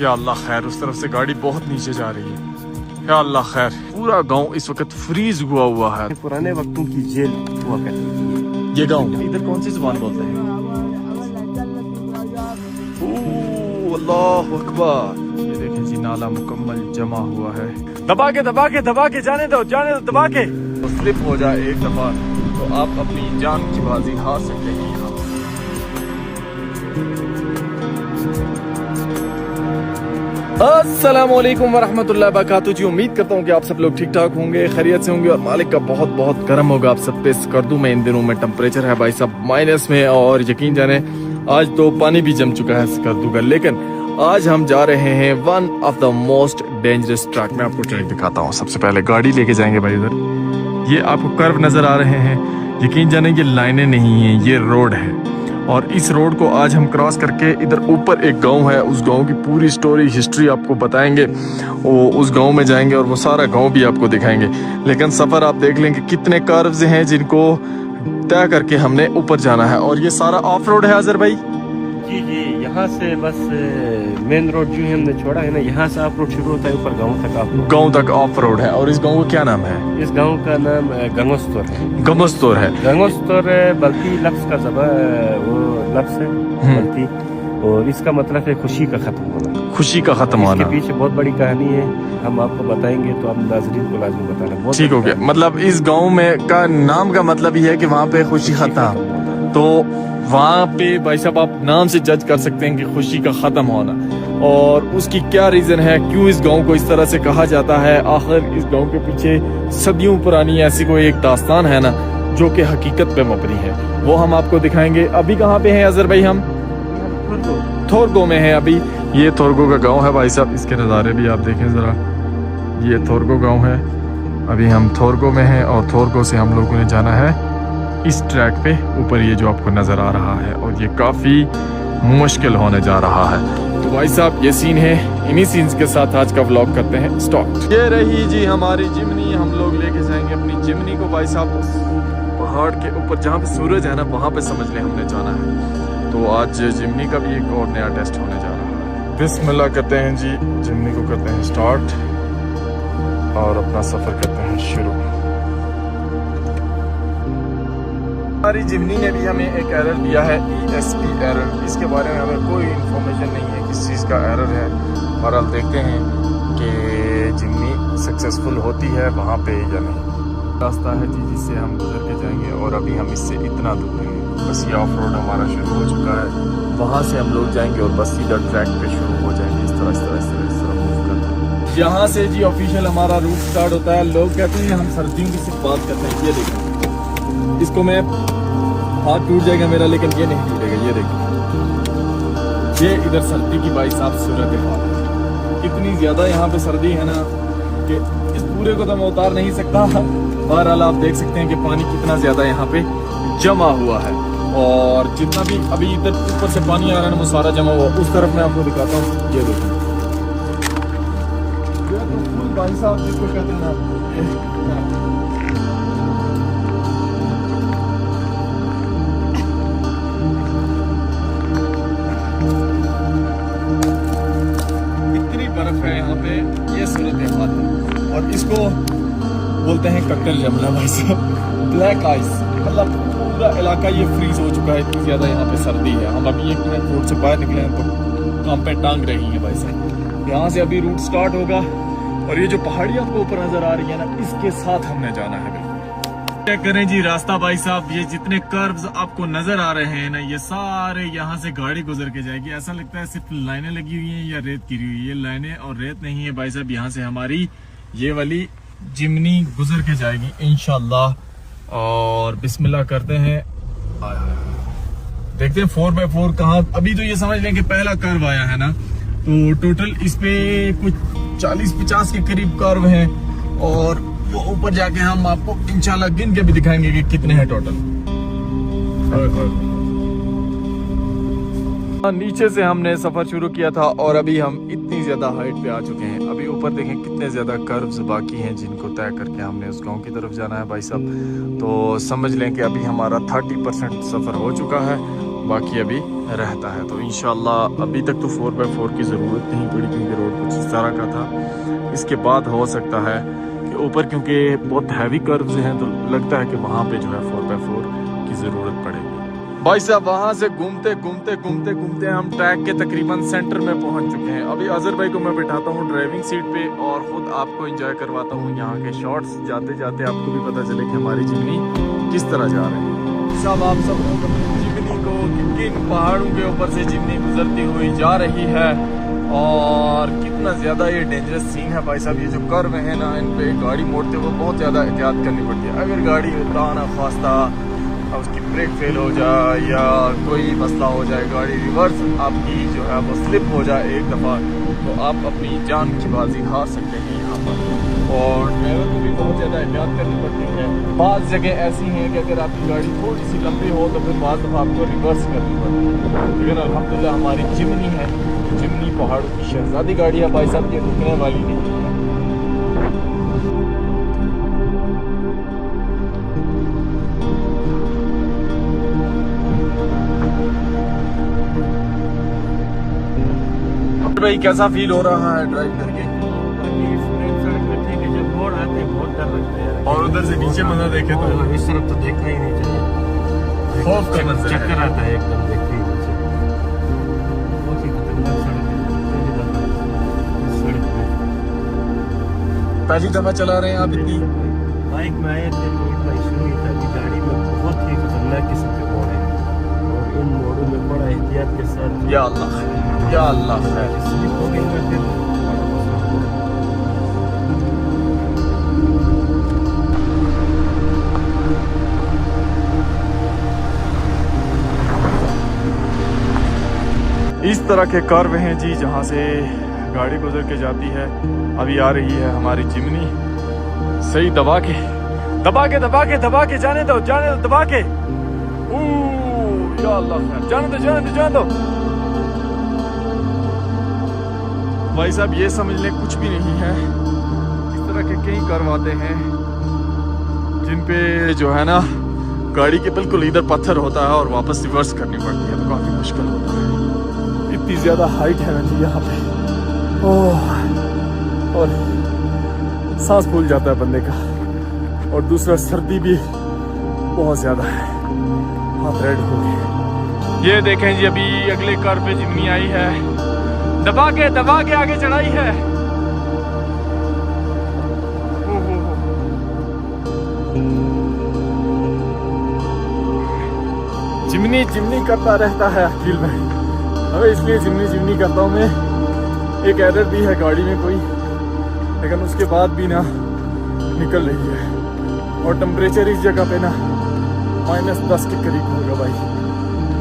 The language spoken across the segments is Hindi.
या अल्लाह खैर, उस तरफ से गाड़ी बहुत नीचे जा रही है। या अल्लाह खैर, पूरा गांव इस वक्त फ्रीज हुआ है। पुराने वक्तों की जेल हुआ करती थी ये गांव। इधर कौन सी जुबान बोलते हैं? अल्लाह अकबर। ये देखें जी, नाला मुकम्मल जमा हुआ है। दबा के जाने दो दबा के। तो स्लिप हो जाए एक दफा तो आप अपनी जान की बाजी हार सकते हैं। यहाँ अस्सलामुअलैकुम वरहमतुल्लाहि वबरकातुहू जी, उम्मीद करता हूँ कि आप सब लोग ठीक ठाक होंगे, खैरियत से होंगे और मालिक का बहुत बहुत करम होगा आप सब पे। स्कर्दू में इन दिनों में टेम्परेचर है भाई साहब माइनस में, और यकीन जाने आज तो पानी भी जम चुका है स्कर्दू का। लेकिन आज हम जा रहे हैं one of the most dangerous track. मैं आपको ट्रैक दिखाता हूँ। सबसे पहले गाड़ी लेके जाएंगे भाई इधर। ये आपको कर्व नजर आ रहे हैं, यकीन जाने ये लाइनें नहीं है, ये रोड है। और इस रोड को आज हम क्रॉस करके इधर ऊपर एक गांव है, उस गांव की पूरी स्टोरी हिस्ट्री आपको बताएंगे। वो उस गांव में जाएंगे और वो सारा गांव भी आपको दिखाएंगे। लेकिन सफ़र आप देख लेंगे कितने कर्व्स हैं जिनको तय करके हमने ऊपर जाना है। और ये सारा ऑफ रोड है अजहर भाई। जी जी, यहाँ से बस मेन रोड जो हमने छोड़ा है ना, यहाँ से ऑफ रोड शुरू होता है ऊपर गाँव तक ऑफ रोड है। और इस गाँव का क्या नाम है? इस गाँव का नाम गंगोस्तोर है। गंगोस्तोर है। गंगोस्तोर बल्कि लफ्ज का वो लफ्ज है बल्कि, और इसका मतलब है खुशी का खत्म होना। खुशी का खत्म होना। इसके पीछे बहुत बड़ी कहानी है, हम आपको बताएंगे तो आप नाज़रीन को लाजमी बताना। ठीक हो गया। मतलब इस गांव में का नाम का मतलब ये है कि वहाँ पे खुशी खत्म। तो वहाँ पे भाई साहब आप नाम से जज कर सकते हैं कि खुशी का खत्म होना। और उसकी क्या रीजन है, क्यों इस गांव को इस तरह से कहा जाता है, आखिर इस गांव के पीछे सदियों पुरानी ऐसी कोई एक दास्तान है ना जो कि हकीकत पे मबनी है, वो हम आपको दिखाएंगे। अभी कहाँ पे हैं अजहर भाई? हम थोरगो में हैं अभी। ये थोरगो का गांव है भाई साहब, इसके नज़ारे भी आप देखें ज़रा। ये थोरगो गांव है। अभी हम थोरगो में हैं और थोरगो से हम लोगों ने जाना है इस ट्रैक पे ऊपर, ये जो आपको नज़र आ रहा है। और ये काफ़ी मुश्किल होने जा रहा है। तो भाई साहब ये सीन है, इन्हीं सीन्स के साथ आज का व्लॉग करते हैं स्टार्ट। ये रही जी हमारी जिमनी। हम लोग लेके जाएंगे अपनी जिमनी को भाई साहब पहाड़ के ऊपर, जहाँ पे सूरज है ना वहाँ पे समझ लें हमने जाना है। तो आज जिमनी का भी एक और नया टेस्ट होने जा रहा है। बिस्मिल्लाह करते हैं जी, जिमनी को करते हैं स्टार्ट और अपना सफ़र करते हैं शुरू। हमारी जिमनी ने भी हमें एक एरर दिया है, ESP एरर। इसके बारे में हमें कोई इन्फॉर्मेशन नहीं है किस चीज़ का एरर है। और अब देखते हैं कि जिमनी सक्सेसफुल होती है वहाँ पे या नहीं। रास्ता है जी जिससे हम गुजर के जाएंगे और अभी हम इससे इतना दूर हैं, बस ये ऑफ रोड हमारा शुरू हो चुका है। वहाँ से हम लोग जाएंगे और बस सीधा ट्रैक पे शुरू हो जाएंगे। इस तरह मूव करते हैं। यहाँ से जी ऑफिशियल हमारा रूट स्टार्ट होता है। लोग कहते हैं हम सर्दियों की सिर्फ बात करते हैं। ये देखो, इसको मैं हाथ टूट जाएगा मेरा, लेकिन ये नहीं टूटेगा। ये देखो, ये इधर सर्दी की भाई साहब सूरत हाल है। इतनी ज़्यादा यहाँ पे सर्दी है ना कि इस पूरे को तो मैं उतार नहीं सकता। बहरहाल आप देख सकते हैं कि पानी कितना ज़्यादा यहाँ पे जमा हुआ है। और जितना भी अभी इधर ऊपर से पानी आ रहा है ना वो सारा जमा हुआ। उस तरफ मैं आपको दिखाता हूँ, ये देखो भाई साहब जिसको कहते हैं ना, इतनी बर्फ है यहाँ पे। ये सूरत हाल है और इसको बोलते हैं कक्कल जमना भाई साहब, ब्लैक आइस। मतलब पूरा इलाका ये फ्रीज हो चुका है, इतनी ज़्यादा यहाँ पे सर्दी है। हम अभी 1 मिनट रोड से बाहर निकले हैं तो हम पे टांग रही है भाई साहब। यहाँ से अभी रूट स्टार्ट होगा और ये जो पहाड़ी आपको ऊपर नजर आ रही है ना, इसके साथ हमने जाना है। बिल्कुल चेक करें जी रास्ता भाई साहब। ये जितने कर्व्स आपको नजर आ रहे हैं ना, ये सारे यहाँ से गाड़ी गुजर के जाएगी। ऐसा लगता है सिर्फ लाइनें लगी हुई हैं या रेत गिरी हुई है। ये लाइनें और रेत नहीं है भाई साहब। यहाँ से हमारी ये वाली जिमनी गुजर के जाएगी इंशाल्लाह। और बिस्मिल्लाह करते हैं, देखते हैं 4x4 कहाँ। अभी तो ये समझ लें कि पहला कर्व आया है ना, तो टोटल इस पे कुछ 40-50 के करीब कर्व हैं। और वो ऊपर जाके हम आपको इंशाल्लाह गिन के भी दिखाएंगे कि कितने हैं टोटल। नीचे से हमने सफर शुरू किया था और अभी हम इतनी ज्यादा हाइट पे आ चुके हैं। अभी ऊपर देखें कितने ज्यादा कर्व्स बाकी हैं जिनको तय करके हमने उस गांव की तरफ जाना है भाई साहब। तो समझ लें कि अभी हमारा 30% सफर हो चुका है, बाकी अभी रहता है। तो इंशाल्लाह अभी तक तो 4x4 की ज़रूरत नहीं पड़ी क्योंकि रोड कुछ इस तरह का था। इसके बाद हो सकता है कि ऊपर क्योंकि बहुत हैवी कर्व्स हैं तो लगता है कि वहाँ पे जो है 4x4 की ज़रूरत पड़ेगी। भाई साहब वहाँ से घूमते घूमते हम ट्रैक के तकरीबन सेंटर में पहुँच चुके हैं। अभी अजहर भाई को मैं बिठाता हूँ ड्राइविंग सीट पे और ख़ुद आपको एंजॉय करवाता हूँ यहाँ के शॉट्स। जाते जाते आपको भी पता चले कि हमारी जिमनी किस तरह जा रही है। साहब आप सब लोग अपनी जिमनी को किन पहाड़ों के ऊपर से जिमनी गुजरती हुई जा रही है और कितना ज़्यादा ये डेंजरस सीन है भाई साहब। ये जो कर्व है ना इन पे गाड़ी मोड़ते हुए बहुत ज़्यादा एहतियात करनी पड़ती है। अगर गाड़ी ना खास्ता उसकी ब्रेक फेल हो जाए या कोई मसला हो जाए, गाड़ी रिवर्स आपकी जो है वो स्लिप हो जाए एक दफ़ा, तो आप अपनी जान की बाजी हार सकते हैं यहाँ पर। और ड्राइवर को भी बहुत ज़्यादा एहतियात करनी पड़ती है। बाज़ जगह ऐसी हैं कि अगर आपकी गाड़ी थोड़ी सी लंबी हो तो फिर बाज़ दफ़ा आपको रिवर्स करनी पड़ती है। लेकिन अल्हम्दुलिल्लाह हमारी जिमनी है, जिमनी पहाड़ों की शहजादी गाड़ी है भाई साहब, ये रुकने वाली नहीं है। भाई कैसा फील हो रहा है ड्राइव करके? सड़क में ठीक है, जब मोड़ आते हैं बहुत डर लगता है। और उधर से नीचे मंजर देखे तो इस तरफ तो देखना ही नहीं चाहिए, खौफ का मंजर है। चक्कर आता है एकदम देखते ही नीचे। बहुत ही खतरनाक सड़क है सड़क में। पहली दफा चला रहे हैं आप इतनी? बाइक में आए थे तो इतना इशू नहीं था। अभी गाड़ी में बहुत ही खतरनाक किस्म के मोड़ है और इन मोड़ों में बड़ा एहतियात के साथ या अल्लाह या अल्लाह खैर। स्लिप हो गई ना फिर इस तरह के कर्व हैं जी जहाँ से गाड़ी गुजर के जाती है। अभी आ रही है हमारी जिमनी, सही दबा के जाने दो दबा के। या अल्लाह खैर, जाने दो। भाई साहब ये समझ लें कुछ भी नहीं है। इस तरह के कई कर्व आते हैं जिन पे जो है ना गाड़ी के बिल्कुल इधर पत्थर होता है और वापस रिवर्स करनी पड़ती है, तो काफ़ी मुश्किल होता है। इतनी ज़्यादा हाइट है ना जी यहाँ पे, और सांस फूल जाता है बंदे का। और दूसरा सर्दी भी बहुत ज़्यादा है, हाथ रेड हो गए। ये देखें जी अभी अगले कर्व पे जिमनी आई है, दबा के आगे चढ़ाई है। जिमनी करता रहता है अखिल में। अबे इसलिए जिमनी करता हूँ मैं। एक एरर भी है गाड़ी में कोई, लेकिन उसके बाद भी ना निकल रही है। और टेम्परेचर इस जगह पे ना -10 के करीब होगा भाई।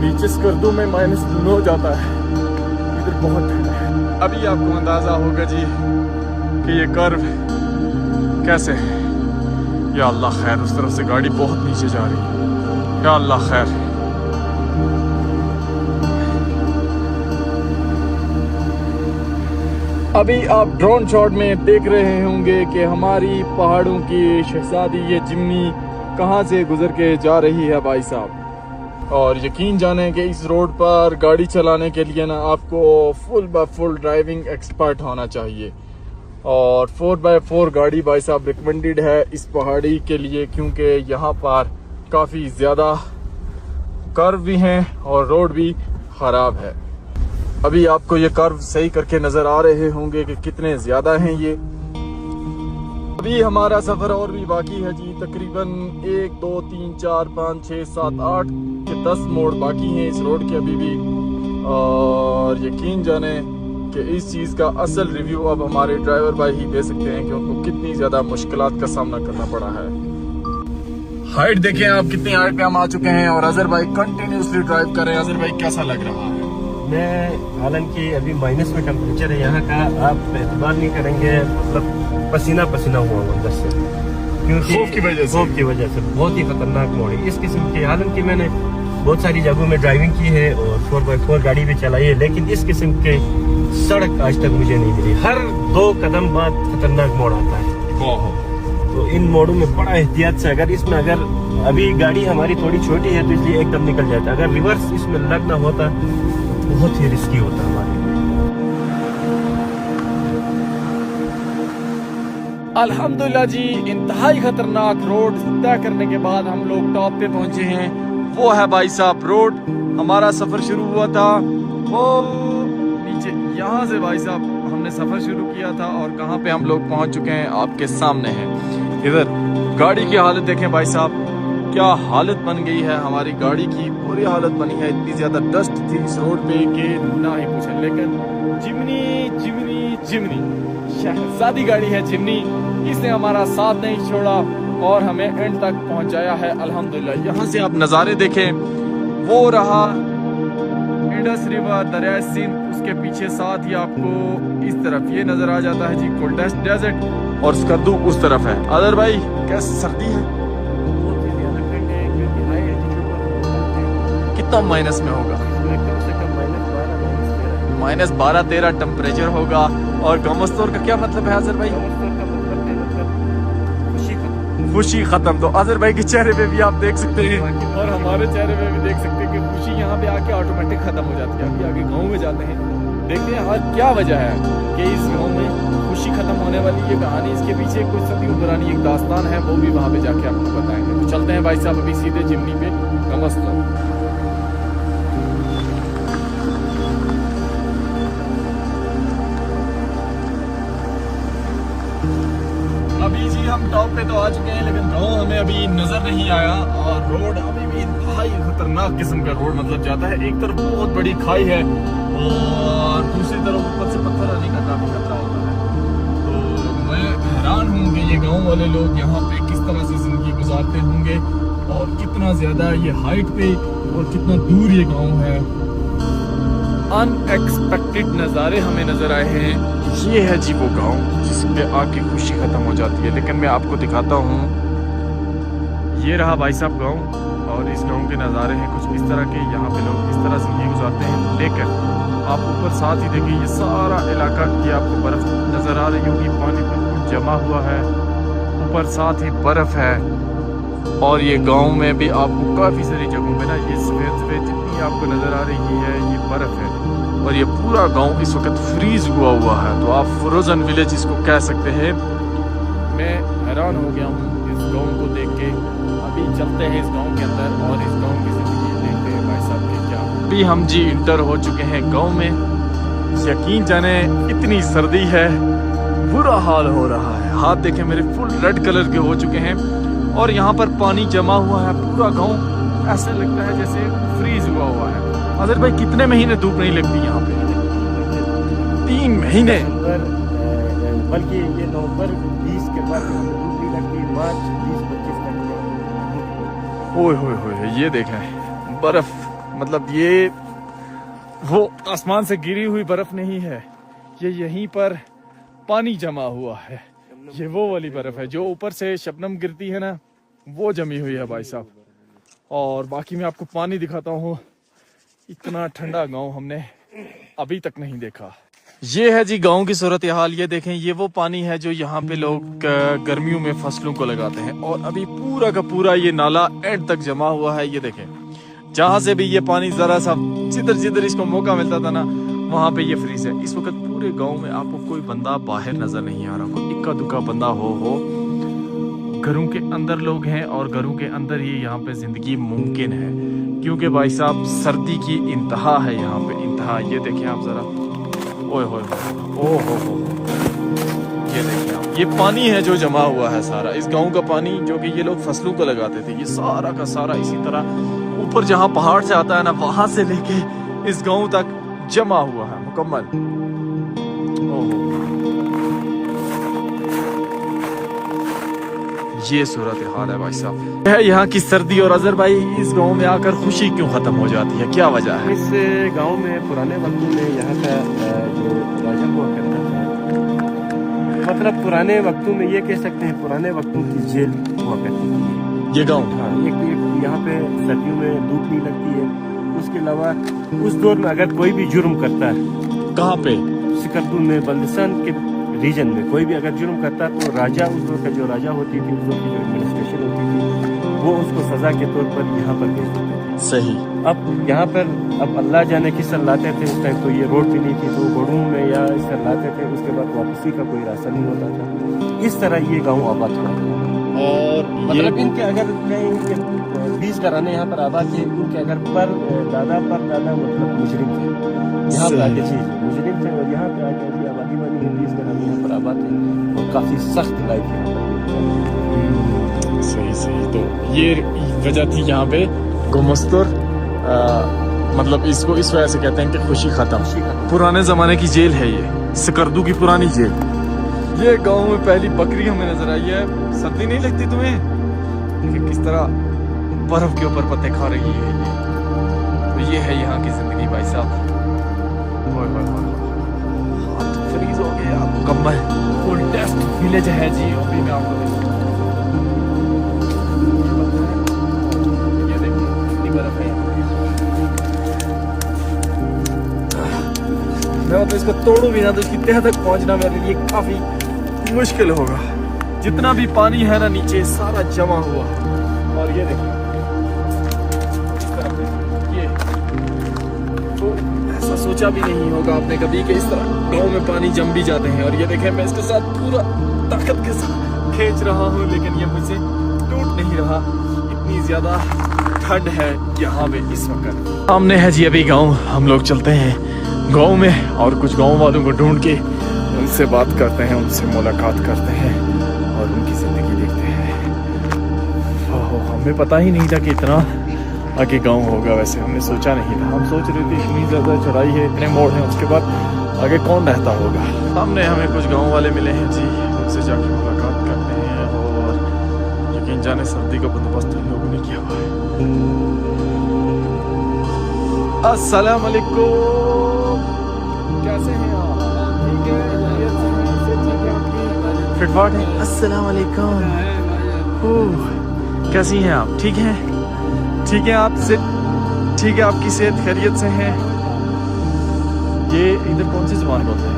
नीचे स्कर्दू में -9 जाता है, इधर बहुत ठंड है। अभी आपको अंदाजा होगा जी कि ये कर्व कैसे है। या अल्लाह खैर, उस तरफ से गाड़ी बहुत नीचे जा रही है। या अल्लाह खैर। अभी आप ड्रोन शॉट में देख रहे होंगे कि हमारी पहाड़ों की शहजादी ये जिमनी कहाँ से गुजर के जा रही है भाई साहब। और यकीन जाने कि इस रोड पर गाड़ी चलाने के लिए ना आपको full by full driving expert होना चाहिए। और 4x4 गाड़ी भाई साहब रिकमेंडेड है इस पहाड़ी के लिए, क्योंकि यहाँ पर काफ़ी ज़्यादा कर्व भी हैं और रोड भी ख़राब है। अभी आपको ये कर्व सही करके नज़र आ रहे होंगे कि कितने ज़्यादा हैं ये। अभी हमारा सफ़र और भी बाकी है जी, तकरीबन 1 2 3 4 5 6 7 8 के 10 मोड़ बाकी हैं इस रोड के अभी भी। और यकीन जाने कि इस चीज़ का असल रिव्यू अब हमारे ड्राइवर भाई ही दे सकते हैं कि उनको कितनी ज़्यादा मुश्किलात का सामना करना पड़ा है। हाइट देखें आप, कितनी हाइट पे हम आ चुके हैं और अजहर भाई कंटिन्यूसली ड्राइव कर रहे हैं। अजहर भाई कैसा लग रहा है? मैं हालांकि अभी माइनस में टेम्परेचर है यहाँ का, आप एतबार नहीं करेंगे, मतलब पसीना हुआ अंदर से, क्योंकि खौफ की वजह से बहुत ही खतरनाक मोड़ है इस किस्म की। हालांकि मैंने बहुत सारी जगहों में ड्राइविंग की है और 4x4 गाड़ी भी चलाई है, लेकिन इस किस्म के सड़क आज तक मुझे नहीं मिली। हर 2 कदम बाद खतरनाक मोड़ आता है। तो इन मोड़ों में बड़ा एहतियात से, अगर अभी गाड़ी हमारी थोड़ी छोटी है तो इसलिए एकदम निकल जाता। अगर रिवर्स इसमें लगना होता बहुत ही रिस्की होता हमारे लिए। अल्हम्दुलिल्लाह जी, इंतहाई खतरनाक रोड तय करने के बाद हम लोग टॉप पे पहुंचे हैं। वो है भाई साहब रोड। हमारा सफर शुरू हुआ था वो नीचे, यहाँ से भाई साहब हमने सफर शुरू किया था और कहाँ पे हम लोग पहुंच चुके हैं आपके सामने है। इधर गाड़ी की हालत देखें भाई साहब, क्या हालत बन गई है हमारी गाड़ी की, बुरी हालत बनी है। इतनी ज्यादा डस्ट थी इस रोड पे कि ना ही पूछें। लेकिन जिमनी जिमनी जिमनी शहजादी गाड़ी है जिमनी, इसने हमारा साथ नहीं छोड़ा और हमें एंड तक पहुंचाया है अल्हम्दुलिल्लाह। यहाँ से आप नज़ारे देखें, वो रहा इंडस रिवर, दरिया सिंध, उसके पीछे साथ ही आपको इस तरफ ये नजर आ जाता है जी कोल्डेस्ट डेजर्ट, और स्कर्दू उस तरफ है। अदर भाई कैसी सर्दी है, कितना माइनस में होगा? -12-13 टेम्परेचर होगा। और गमस्तौर का क्या मतलब है अजहर भाई? खुशी खत्म। तो अजहर भाई के चेहरे पे भी आप देख सकते हैं और हमारे चेहरे पे भी देख सकते हैं कि खुशी यहाँ पे आके ऑटोमेटिक खत्म हो जाती है। अभी आगे गाँव में जाते हैं, देखते हैं आज क्या वजह है कि इस गाँव में खुशी खत्म होने वाली। ये कहानी, इसके पीछे कुछ सदियों पुरानी एक दास्तान है, वो भी वहाँ पे जाके आपको बताएंगे। तो चलते हैं भाई साहब अभी सीधे जिमनी पे गमस्तौर। अभी जी हम टॉप पे तो आ चुके हैं, लेकिन गाँव हमें अभी नजर नहीं आया और रोड अभी भी इंतहाई खतरनाक किस्म का रोड मतलब जाता है। एक तरफ बहुत बड़ी खाई है और दूसरी तरफ ऊपर से पत्थर आने का काफी खतरा होता है। तो मैं हैरान हूँ कि ये गाँव वाले लोग यहाँ पे किस तरह से जिंदगी गुजारते होंगे और कितना ज्यादा ये हाइट पे और कितना दूर ये गाँव है। अनएक्सपेक्टेड नज़ारे हमें नजर आए हैं। ये है जी वो गांव जिस पे आके खुशी खत्म हो जाती है। लेकिन मैं आपको दिखाता हूँ, ये रहा भाई साहब गांव और इस गांव के नज़ारे हैं कुछ इस तरह के। यहाँ पे लोग इस तरह जिंदगी गुजारते हैं। लेकिन आप ऊपर साथ ही देखिए, ये सारा इलाका की आपको बर्फ नजर आ रही होगी, पानी बिल्कुल जमा हुआ है, ऊपर साथ ही बर्फ है। और ये गाँव में भी आपको काफ़ी सारी जगहों पे ना ये सफ़ेद सफ़ेद जितनी आपको नज़र आ रही है ये बर्फ़ है। और ये पूरा गांव इस वक्त फ्रीज हुआ है, तो आप फ्रोजन विलेज इसको कह सकते हैं। मैं हैरान हो गया हूँ इस गांव को देख के। अभी चलते हैं इस गांव के अंदर और इस गांव की जिंदगी देखते हैं भाई साहब के क्या। अभी हम जी इंटर हो चुके हैं गांव में। यकीन जाने इतनी सर्दी है, बुरा हाल हो रहा है। हाथ देखें मेरे फुल रेड कलर के हो चुके हैं और यहाँ पर पानी जमा हुआ है। पूरा गाँव ऐसा लगता है जैसे फ्रीज हुआ है। अजहर भाई कितने महीने धूप नहीं लगती यहाँ पे? 3 महीने, बल्कि ये नवंबर 20 के बाद धूप नहीं लगती, मार्च 20-25 तक। ओए होए होए, ये देखें बर्फ, मतलब ये वो आसमान से गिरी हुई बर्फ नहीं है, ये यहीं पर पानी जमा हुआ है। ये वो वाली बर्फ है जो ऊपर से शबनम गिरती है ना, वो जमी हुई है भाई साहब। और बाकी मैं आपको पानी दिखाता हूँ। इतना ठंडा गांव हमने अभी तक नहीं देखा। ये है जी गांव की सूरत हाल। ये देखें, ये वो पानी है जो यहाँ पे लोग गर्मियों में फसलों को लगाते हैं। और अभी पूरा का पूरा ये नाला एंड तक जमा हुआ है। ये देखें, जहां से भी ये पानी जरा सा जिधर जिधर इसको मौका मिलता था ना, वहां पे ये फ्रीज है। इस वक्त पूरे गाँव में आपको कोई बंदा बाहर नजर नहीं आ रहा, कोई इक्का दुक्का बंदा हो। घरों के अंदर लोग हैं और घरों के अंदर ही यहाँ पे जिंदगी मुमकिन है, क्योंकि भाई साहब सर्दी की इंतहा है यहाँ पे, इंतहा। ये देखें आप जरा, ओए होए, ओ हो, ये देखें आप, ये पानी है जो जमा हुआ है सारा। इस गांव का पानी जो कि ये लोग फसलों को लगाते थे, ये सारा का सारा इसी तरह ऊपर जहाँ पहाड़ से आता है ना, वहां से लेके इस गांव तक जमा हुआ है मुकम्मल। ओहो, ये सूरत हाल है भाई साहब, है यहाँ की सर्दी। और अजहर भाई, इस गांव में आकर खुशी क्यों खत्म हो जाती है, क्या वजह है? इस गांव में पुराने वक्तों में यहाँ का जो राजा हुआ करता था, मतलब पुराने वक्तों में ये कह सकते हैं पुराने वक्तों की जेल हुआ करती थी ये गाँव। हाँ, एक यहाँ पे सर्दियों में धूप नहीं लगती है। उसके अलावा उस दौर में अगर कोई भी जुर्म करता है, कहाँ पे? सिकरदू में, बल्दिस्तान के रीजन में कोई भी अगर जुर्म करता तो राजा, उस दौर का जो राजा होती थी, उस दौर की जो एडमिनिस्ट्रेशन होती थी, वो उसको सजा के तौर पर यहाँ पर भेज देते थे। सही। अब यहाँ पर अब अल्लाह जाने किस तरह लाते थे, उस टाइम तो ये रोड भी नहीं थी, तो घोड़ों में या इस तरह लाते थे, उसके बाद वापसी का कोई रास्ता नहीं होता था। इस तरह ये गाँव आबाद हुआ। और मतलब इनके अगर कहीं इनके 20 घराने यहाँ पर आबाद थे, इनके अगर पर दादा मतलब मुजरिम थे, यहाँ पर आके चीज मुजरिम थे और यहाँ पे आके अभी आबादी बनी है, 20 घराने यहाँ पर आबाद थे और काफी सख्त लाइफ यहाँ पर। सही सही। तो ये वजह थी यहाँ पे गुमस्तुर, मतलब इसको इस वजह से कहते हैं कि खुशी खत्म। पुराने जमाने की जेल है ये, सकरदू की पुरानी जेल। ये गांव में पहली बकरी हमें नजर आई है। सर्दी नहीं लगती तुम्हें? देखिए किस तरह बर्फ के ऊपर पत्ते खा रही है ये। तो ये है यहाँ की जिंदगी भाई साहब। हाथ फ्रीज हो गए, मुकम्मल फुल टेस्ट विलेज है जी। अभी मैं आपको ये देखिए कितनी बर्फ है। मैं तो इसको तोड़ू भी ना तो इसकी तह तक पहुंचना मेरे लिए काफी मुश्किल होगा। जितना भी पानी है ना नीचे सारा जमा हुआ। और ये देखिए इस तरफ ये तो ऐसा सोचा भी नहीं होगा आपने कभी कि इस तरह गांव में पानी जम भी जाते हैं। और ये देखें मैं इसके साथ पूरा ताकत के साथ खींच रहा हूँ, लेकिन ये मुझसे टूट नहीं रहा। इतनी ज्यादा ठंड है यहाँ पे इस वक्त। सामने है जी अभी गाँव। हम लोग चलते हैं गाँव में और कुछ गाँव वालों को ढूंढ के उनसे बात करते हैं, उनसे मुलाकात करते हैं और उनकी ज़िंदगी देखते हैं। हमें पता ही नहीं था कि इतना आगे गांव होगा। वैसे हमने सोचा नहीं था। हम सोच रहे थे इतनी ज़्यादा चढ़ाई है, इतने मोड़ हैं, उसके बाद आगे कौन रहता होगा। सामने हमें कुछ गांव वाले मिले हैं जी, उनसे जाके मुलाकात करते हैं। और यकीन जाने सर्दी का बंदोबस्त हम लोगों ने किया हुआ है। अस्सलाम वालेकुम, कैसे हैं आप? ठीक है, फिटफाट है। अस्सलाम वालेकुम, कैसी हैं आप? ठीक हैं? ठीक है आप से? ठीक है, आपकी सेहत खैरियत से है? ये इधर कौन सी जुबान बोलते हैं?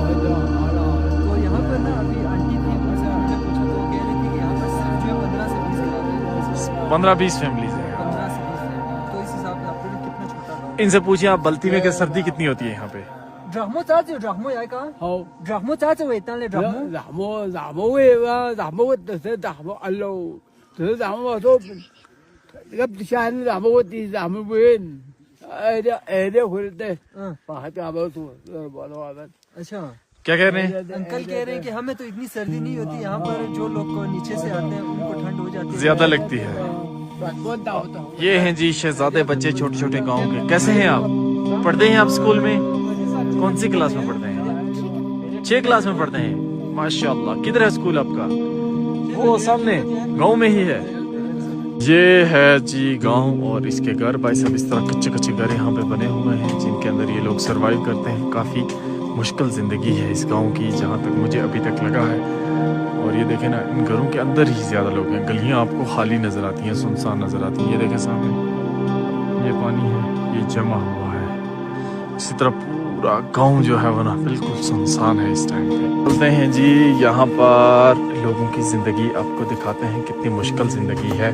तो यहाँ पर ना अभी आंटी थी, मुझसे हमने पूछा तो कह रही थी कि यहाँ पर सिर्फ जो है 15 से 20 घराने हैं। 15-20 फैमिलीज हैं। 15 से 20 फैमिली, तो इस हिसाब से आपको भी कितना छोटा गाँव। इनसे पूछिए आप बल्ती में कि सर्दी कितनी होती है यहाँ पे? Drachmo zazi, Drachmo ya ka?好， Drachmo zazi we tan le 然 Drachmo.后喂啊，然后只是然后啊喽，只是然后我说，那个山然后我的然后问，哎的回来的， हाँ, 把还然后说，我的话的， अच्छा। क्या कह रहे हैं? अंकल कह रहे हैं कि हमें तो इतनी सर्दी नहीं होती, यहाँ पर जो लोग को नीचे से आते हैं उनको ठंड हो जाती है। ज्यादा लगती है। 问到的。 ये हैं जी शहजादे बच्चे छोटे छोटे गांव के। कैसे हैं आप? पढ़ते हैं आप स्कूल में? कौन सी क्लास में पढ़ते हैं? 6 क्लास में पढ़ते हैं। माशाल्लाह। किधर है स्कूल आपका? वो सामने गांव में ही है। ये है जी गांव और इसके घर। भाई साहब इस तरह कच्चे कच्चे घर यहाँ पे बने हुए हैं जिनके अंदर ये लोग सरवाइव करते हैं। काफ़ी मुश्किल ज़िंदगी है इस गांव की, जहाँ तक मुझे अभी तक लगा है। और ये देखें ना, इन घरों के अंदर ही ज़्यादा लोग हैं। गलियाँ आपको खाली नज़र आती हैं, सुनसान नज़र आती हैं। ये देखें सामने ये पानी है, ये जमा हुआ है। इसी तरह पूरा गांव जो है वो ना बिल्कुल सुनसान है इस टाइम पे। बोलते हैं जी यहाँ पर लोगों की ज़िंदगी आपको दिखाते हैं कितनी मुश्किल ज़िंदगी है।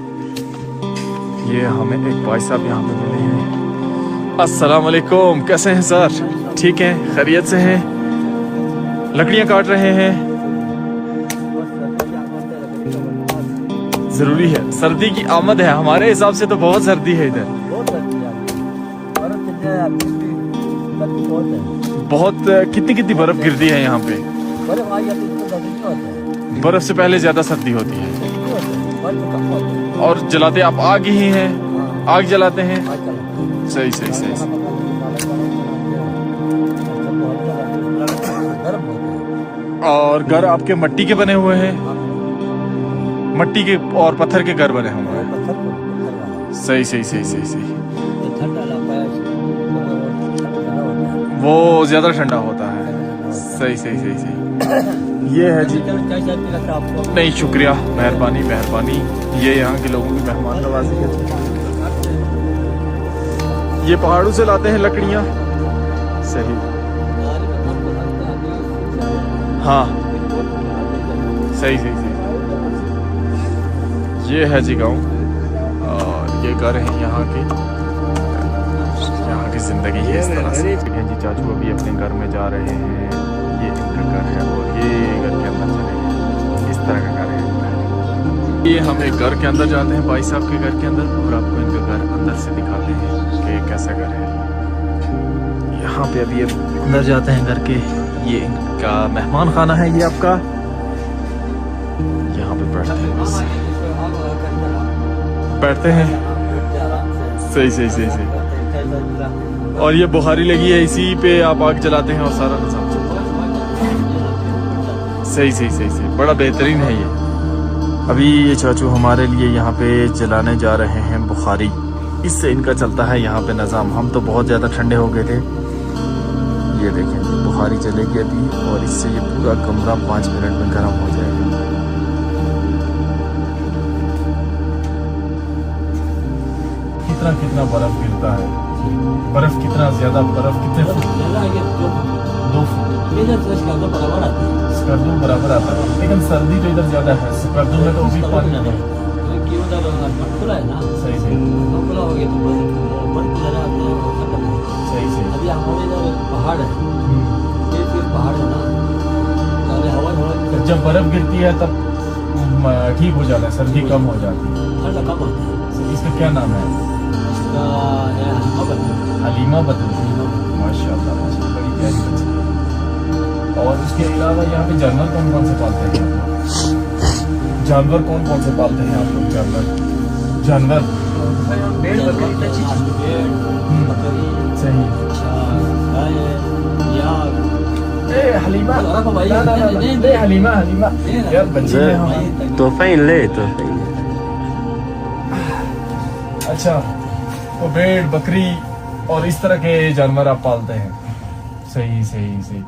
ये हमें एक भाई साहब यहाँ पे मिले हैं। अस्सलाम वालेकुम, कैसे हैं सर? ठीक हैं, खैरियत से हैं? लकड़ियाँ काट रहे हैं? ज़रूरी है, सर्दी की आमद है। हमारे हिसाब से तो बहुत सर्दी है इधर। बहुत कितनी कितनी बर्फ गिरती है यहाँ पे? बर्फ से पहले ज्यादा सर्दी होती है। और जलाते आप आग ही हैं? आग जलाते हैं? सही सही सही। और घर आपके मिट्टी के बने हुए हैं? मिट्टी के और पत्थर के घर बने हुए हैं। सही सही सही सही सही। वो ज्यादा ठंडा होता है। सही सही सही सही। ये है जी, नहीं शुक्रिया, मेहरबानी मेहरबानी। ये यहाँ के लोगों की मेहमान नवाजी है। ये पहाड़ों से लाते हैं लकड़ियाँ, सही। हाँ सही सही सही। ये है जी गाँव, और ये घर हैं यहाँ की जिंदगी है इस तरह से। जी चाचू अभी अपने घर में जा रहे हैं, ये इनका घर है और ये घर के अंदर चले गए, इस तरह का घर है। ये हम एक घर के अंदर जाते हैं, भाई साहब के घर के अंदर, और आपको इनका घर अंदर से दिखाते हैं कि कैसा घर है। यहाँ पे अभी अंदर जाते हैं घर के, ये इनका मेहमान खाना है, ये आपका यहाँ पे बैठते हैं। सही सही सही सही। और ये बुखारी लगी है, इसी पे आप आग जलाते हैं और सारा निजाम चलता है। सही सही सही सही, बड़ा बेहतरीन है ये। अभी ये चाचू हमारे लिए यहाँ पे जलाने जा रहे हैं बुखारी, इससे इनका चलता है यहाँ पे निज़ाम। हम तो बहुत ज़्यादा ठंडे हो गए थे। ये देखें बुखारी चलेगी अभी, और इससे ये पूरा कमरा 5 मिनट में गर्म हो जाएगा। कितना कितना बर्फ गिरता है, बर्फ कितना ज्यादा, बर्फ कितने फुट? 2 फुट स्कर्दू बराबर आता है, लेकिन सर्दी तो इधर ज्यादा है। स्कर्दू में तो भी पानी है। सही सही सही सही। अभी हमारे इधर पहाड़ है, पहाड़ है ना, हवा जब बर्फ गिरती है तब ठीक हो जाता है, सर्दी कम हो जाती है। कम होता है। इसका क्या नाम है? हलीमा बदल, माशाल्लाह माशाल्लाह, बड़ी प्यारी बच्ची है। और उसके अलावा यहाँ पे जानवर कौन कौन से पालते हैं आप लोग? जानवर कौन कौन से पालते हैं आप लोग? जानवर भेड़ बकरी, सही। हलीमा, हलीमा हलीमा यार बच्ची है हम। तोहफा ले तोहफा। अच्छा, तो भेड़ बकरी और इस तरह के जानवर आप पालते हैं। सही सही सही।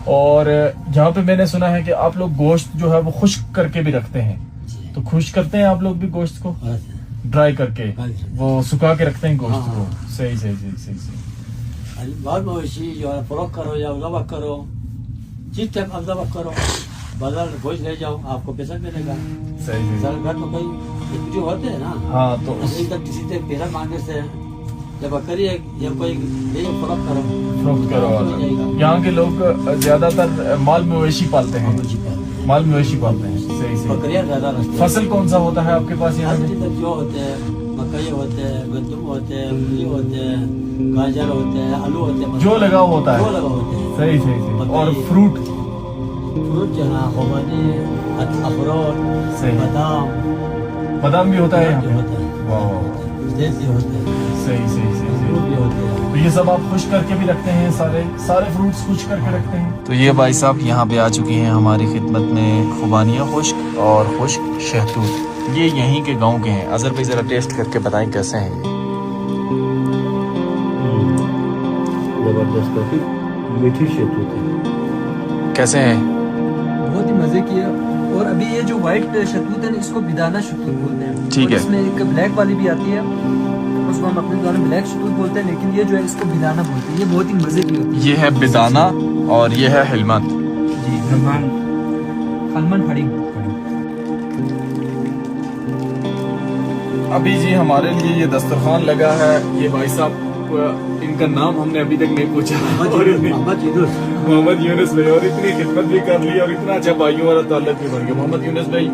और यहाँ पे मैंने सुना है कि आप लोग गोश्त जो है वो खुश्क करके भी रखते हैं, तो खुश्क करते हैं आप लोग भी गोश्त को? ड्राई करके वो सुखा के रखते हैं गोश्त को। सही सही सही सही सही। बहुत मवेशी जो है फरोख्त करो या ज़बह करो, जिस टाइम आप ज़बह करो, बाजार में गोश्त ले जाओ, आपको पैसा मिलेगा। सही सही। घर में कोई जो होते हैं ना, हाँ, तो एकदम किसी से पैसा मांगने से या बकरी है या कोई ले जाओ, फरोख्त करो, फरोख्त करो। यहाँ के लोग ज्यादातर माल मवेशी पालते हैं, माल मवेशी पालते हैं। सही सही। बकरियाँ ज्यादा रखते हैं। फसल कौन सा होता है आपके पास यहाँ? जो होते हैं, मकई होते हैं, गंदम होते हैं, मूली होते हैं, गाजर होते हैं, आलू होते हैं, जो लगा होता है। जो लगा होते हैं। सही सही सही। और फ्रूट जो है खुबानी, अखरोट, सही। बादाम भी होता है यहाँ पे? होता है, वाह, देसी होते हैं, सही सही सही फ्रूट सही। भी होते हैं। तो ये सब आप खुश करके भी रखते हैं, सारे फ्रूट्स खुश करके रखते हैं। तो ये भाई साहब यहाँ पे आ चुकी हैं हमारी खिदमत में, खुबानियाँ खुश्क और खुश्क शहतूत। ये यहीं के गांव के हैं। अजहर भाई जरा टेस्ट करके बताएं कैसे हैं ये? जबरदस्त, काफी मीठी शहतूत है। कैसे हैं? बहुत ही मजे की है। और अभी ये जो व्हाइट शहतूत है ना, इसको बिदाना शहतूत बोलते हैं। ठीक है। और इसमें एक ब्लैक वाली भी आती है, उसको हम अपने द्वारा ब्लैक शहतूत बोलते हैं, लेकिन ये जो है इसको बिदाना बोलते हैं। ये बहुत ही मजे की होती है। ये है बिदाना और ये है हिलमत। जी, हलमन फड़ी। अभी जी हमारे लिए ये दस्तरखान लगा है। ये भाई साहब, इनका नाम हमने अभी तक नहीं पूछा, और मोहम्मद यूनुस भाई, और इतनी खिदमत भी कर ली और इतना अच्छा भाइयों वाला ताल्लुक भी बन गया। मोहम्मद यूनुस भाई,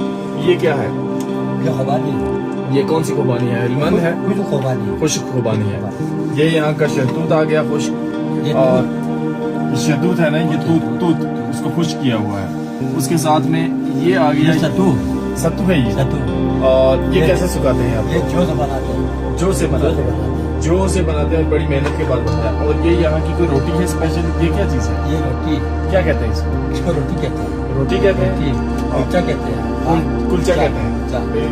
ये क्या है? ये कौन सी खुबानी है? हिलमंद है, खुश्क खुबानी है। ये यहाँ का शहतूत आ गया खुश्क, और शहतूत है ना, ये तूत उसको खुश्क किया हुआ है। उसके साथ में ये आ गया सत्तू है ये। और ये कैसे सुखाते हैं आप? जो से बनाते हैं, जो से बनाते हैं, और बड़ी मेहनत के बाद बनता है। और ये यहाँ की कोई रोटी है स्पेशल? ये क्या चीज़ है? ये रोटी, क्या कहते हैं इसको? इसको रोटी कहते हैं। रोटी कहते हैं, कुलचा कहते हैं, कुलचा कहते हैं।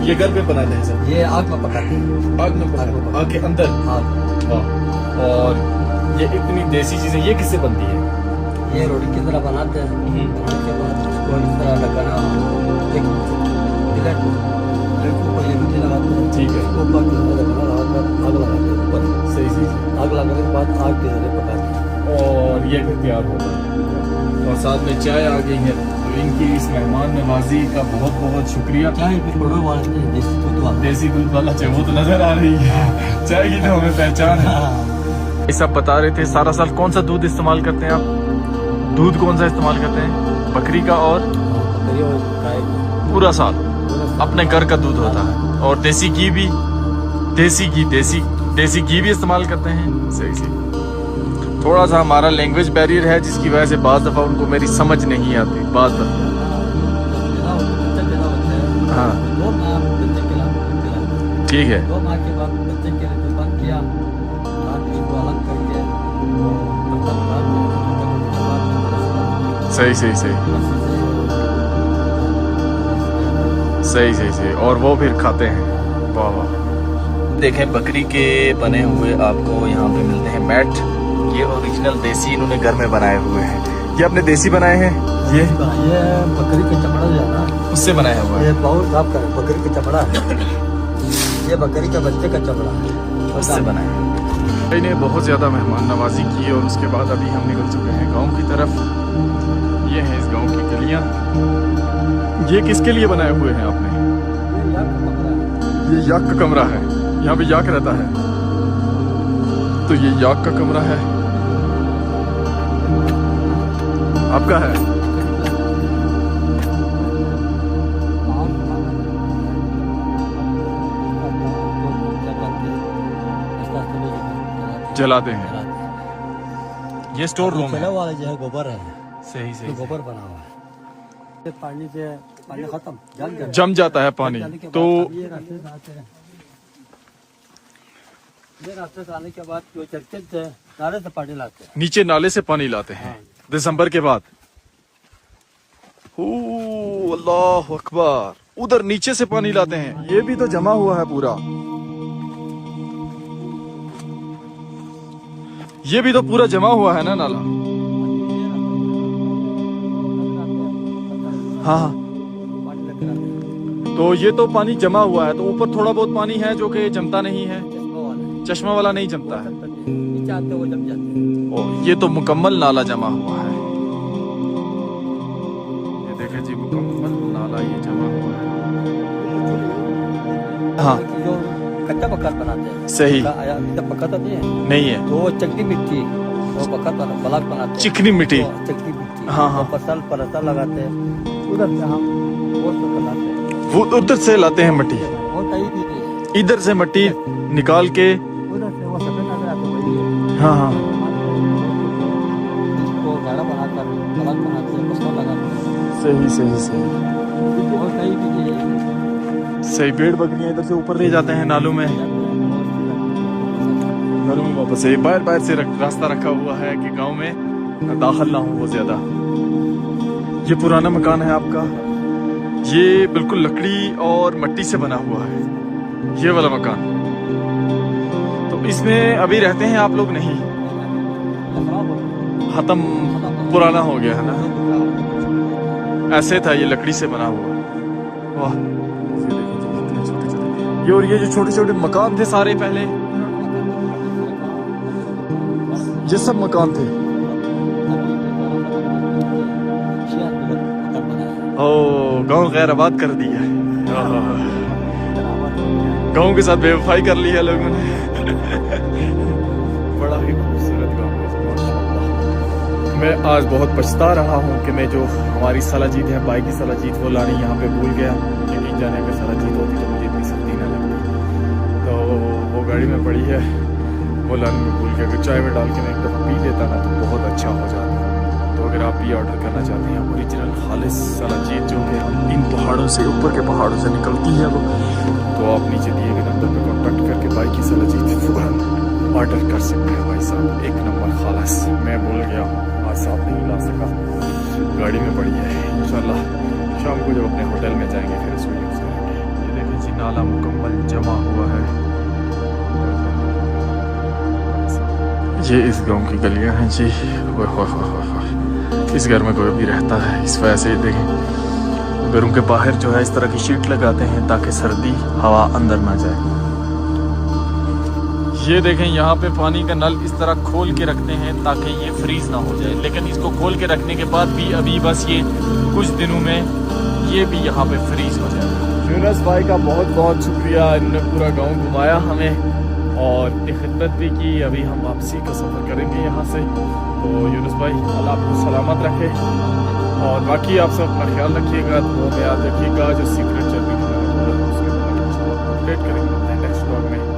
ये घर पे बनाते हैं सब? ये आग में पकाते हैं, आग में पकाते, आग के अंदर। आग। और ये इतनी देसी चीजें, ये किससे बनती है? ये रोटी की तरह बनाते हैं, बनाने के बाद इसको इस तरह लगाना, एक लड़कों को ये मिट्टी लगाते हैं, ठीक है। इसको ऊपर जो है लगाना, लगाकर आग लगाते हैं ऊपर, सही सही। आग लगाने के बाद आग के जरिए पकाते हैं। और ये फिर तैयार होता है और साथ में चाय आ गई है। तो इनकी इस मेहमान नवाजी का बहुत बहुत शुक्रिया। चाय भी बड़े वाले थे, देसी दूध वाला। देसी दूध वाला चाय वो तो नजर आ रही है, चाय की तो हमें पहचान है। ये सब बता रहे थे सारा साल कौन सा दूध इस्तेमाल करते हैं आप? दूध कौन सा इस्तेमाल करते हैं? बकरी का और बकरी और गाय का। पूरा साल अपने घर का दूध होता है। और देसी घी भी, देसी घी भी इस्तेमाल करते हैं। सही सही। थोड़ा सा हमारा लैंग्वेज बैरियर है जिसकी वजह से बाज़ दफ़ा उनको मेरी समझ नहीं आती। बाज़ दफ़ा हाँ दो माह बच्चे खिलाते, ठीक है। 2 माह के बाद बच्चे के लिए जो बंद किया, रात को अलग करके बर्तन डाल सही सही सही सही सही सही। और वो फिर खाते हैं। वाह वाह। देखें बकरी के बने हुए आपको यहाँ पे मिलते हैं मैट। ये ओरिजिनल देसी इन्होंने घर में बनाए हुए हैं। ये अपने देसी बनाए हैं। ये बकरी का चमड़ा जो है ना, उससे बनाया हुआ है। ये बहुत साफ का है, बकरी का चमड़ा है, ये बकरी का बच्चे का चमड़ा है, उससे बनाया है। भाई ने बहुत ज़्यादा मेहमान नवाजी की और उसके बाद अभी हम निकल चुके हैं गांव की तरफ। ये हैं इस गांव की गलियां। ये किसके लिए बनाए हुए हैं आपने? ये याक का कमरा है। यहाँ पे याक रहता है, तो ये याक का कमरा है आपका है। जलाते हैं। ये स्टोर रूम है। वाले जो है गोबर है, सही सही। गोबर बना हुआ है। पानी से पानी खत्म, जम जाता है पानी। तो ये रास्ते से आते हैं, ये रास्ते से आने के बाद जो चलते थे नाले से पानी लाते हैं, नीचे नाले से पानी लाते हैं दिसंबर के बाद। ओह अल्लाह अकबर। उधर नीचे से पानी लाते हैं। ये भी तो जमा हुआ है पूरा। ये भी तो पूरा जमा हुआ है ना नाला। हाँ पानी लेकर आते हैं। तो ये तो पानी जमा हुआ है, तो ऊपर थोड़ा बहुत पानी है जो कि जमता नहीं है। चश्मा वाला नहीं जमता है। नीचे आते वो जम जाते हैं। ओ, ये तो मुकम्मल नाला जमा हुआ है। ये देखे जी, मुकम्मल नाला ये जमा हुआ है। हाँ जो कच्चा पक्का बनाते हैं, सही। पक्का तो नहीं है, नहीं है। तो वो चकनी मिट्टी, वो पक्का ब्लॉक बनाते हैं, चिकनी मिट्टी। चकनी मिट्टी। हाँ, हाँ। फसल परसा लगाते हैं, उधर से हम वो सब बनाते हैं। वो उधर से लाते हैं मट्टी, वो कहीं भी नहीं है, इधर से मट्टी निकाल के। उधर से वो सफेद नजर आता वही है। हाँ हाँ इसको गाढ़ा बनाकर ब्लॉक बनाते हैं, फसल लगाते हैं। सही सही सही वो कहीं भी नहीं है। सही। भेड़ बकरियां इधर से ऊपर ले जाते हैं नालों में, घरों में वापस। ये बाहर से रास्ता रखा हुआ है कि गांव में दाखिल ना हो वो ज्यादा। ये पुराना मकान है आपका। ये बिल्कुल लकड़ी और मिट्टी से बना हुआ है, ये वाला मकान। तो इसमें अभी रहते हैं आप लोग? नहीं, खत्म, पुराना हो गया है ना। ऐसे था, ये लकड़ी से बना हुआ। वाह। ये और ये जो छोटे छोटे मकान थे सारे पहले, ये सब मकान थे। ओ, गांव गैर आबाद कर दिया है। गांव के साथ बेवफाई कर ली है लोगों ने। बड़ा ही खूबसूरत गांव है माशाअल्लाह। मैं आज बहुत पछता रहा हूँ कि मैं जो हमारी सलाजीत है, बाइक की सलाजीत, वो लानी यहाँ पे भूल गया। यकीन जाने अगर सलाजीत होती तो मुझे इतनी सर्दी ना लगती। तो वो गाड़ी में पड़ी है, वो लाने में भूल गया। अगर चाय में डाल के मैं एक दफ़ा पी लेता ना तो बहुत अच्छा हो जाता। तो अगर आप भी ऑर्डर करना चाहते हैं ओरिजिनल खालिस सलाजीत, जो कि इन पहाड़ों से, ऊपर के पहाड़ों से निकलती है वो, तो आप नीचे दिए गए नंबर पर कॉन्टैक्ट करके बाइक की सलाजीत फ़ौरन ऑर्डर कर सकते हैं। भाई साहब, एक नंबर खालिस। मैं भूल गया, आज साथ नहीं ला सका, गाड़ी में पड़ी है। इंशाल्लाह शाम को जब अपने होटल में जाएंगे फिर उसको यूज़ करेंगे। ये देखें जी, नाला मुकम्मल जमा हुआ है। ये इस गांव की गलियां हैं जी। ओह हो हो। इस घर में कोई भी रहता है, इस वजह से देखें घरों के बाहर जो है इस तरह की शीट लगाते हैं ताकि सर्दी हवा अंदर ना जाए। ये देखें यहाँ पे पानी का नल इस तरह खोल के रखते हैं ताकि ये फ्रीज ना हो जाए, लेकिन इसको खोल के रखने के बाद भी अभी बस ये कुछ दिनों में ये भी यहाँ पे फ्रीज हो जाएगा। यूनुस भाई का बहुत बहुत शुक्रिया, इन्होंने पूरा गांव घुमाया हमें और खिदमत भी की। अभी हम वापसी का सफ़र करेंगे यहाँ से। तो यूनुस भाई अल्लाह आपको सलामत रखे और बाकी आप सब अपना ख्याल रखिएगा, तो याद रखिएगा जो सीक्रेट जर्नी का मैंने बोला उसके बारे में अपडेट करेंगे नेक्स्ट ब्लॉग में।